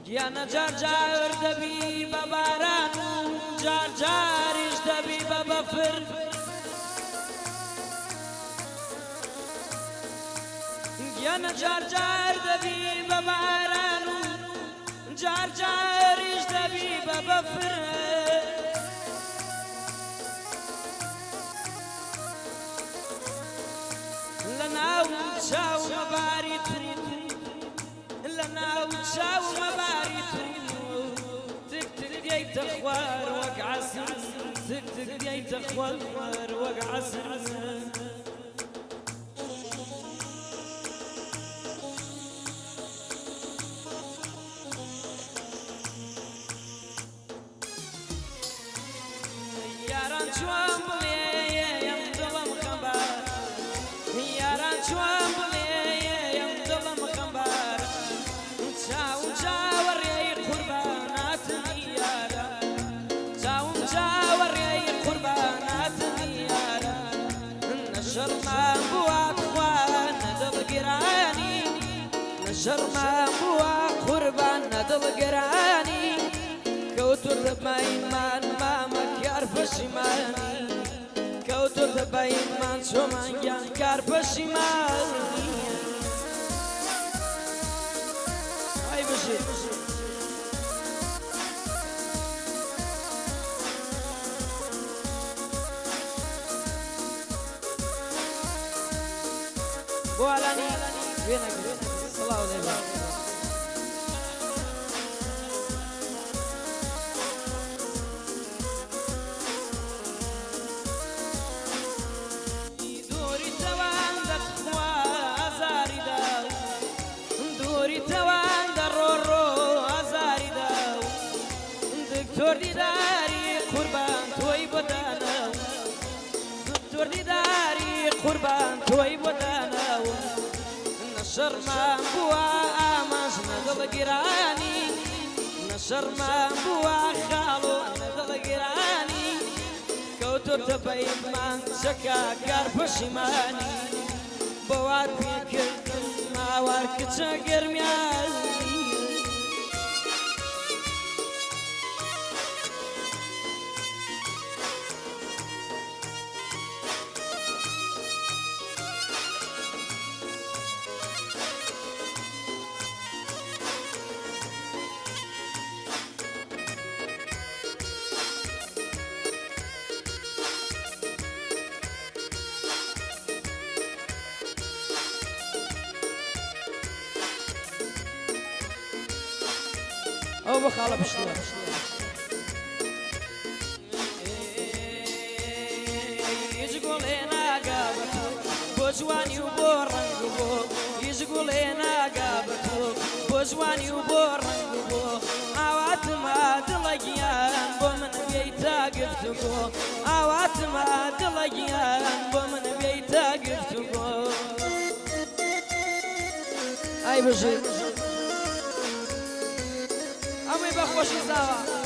گیانە جار جار دەبی بە باران و جار جاریش دەبی بە بەفر گیانە جار جار دەبی بە باران و جار جاریش دەبی بە بەفر لەناو چاو مەباری ترین لەناو چاو مەباری ترین تک تک دیەیتە خوار وەک عەسر تک تک دیەیتە خوار وەک عەسر یاران چۆن بڵێم دڵم خەمبار یاران چۆن بڵێم دڵم خەمبار چاوم چاوەڕێی قورباناتمی یارە چاوم چاوەڕێی قورباناتمی یارە نەشەرمان بووە خوا نەدڵگرانی نەشەرمان بووە قوربان نەدڵگرانی کەوتوە بەیمان مامەک یار پەشیمانی کەوتوە بەیمان چۆمانگیان کار پەشیمانی ئای بژێ بۆ ئالانی وێنەگرێ سڵاو لێبە دکتۆر دیداری قوربان تۆی بۆ داناو دکتۆر دیداری قوربان تۆی بۆ داناو نەشەرمان بووە ئاماژ نەدڵگرانی نەشەرمان بووە خاڵۆ نەدڵگرانی کەوتوتە بەیمان چەکە کار پەشیمانی بۆوات پێکردن ماوار کچە گەرمیانی ئەو بەخاڵە پشتووە هیچ گوڵێ ناگا بە تۆ بۆ جوانی و بۆ ڕەنگ و بۆ هیچ گوڵێ ناگا بە تۆ بۆ جوانی و بۆ ڕەنگ و بۆ ئاواتمە دڵە گیان بۆ من بێیتە گفتوگۆ ئاواتمە دڵە گیان بۆ من بێیتە گفتوگۆ ئای بژێ ئەمەی بەخۆشی زاوە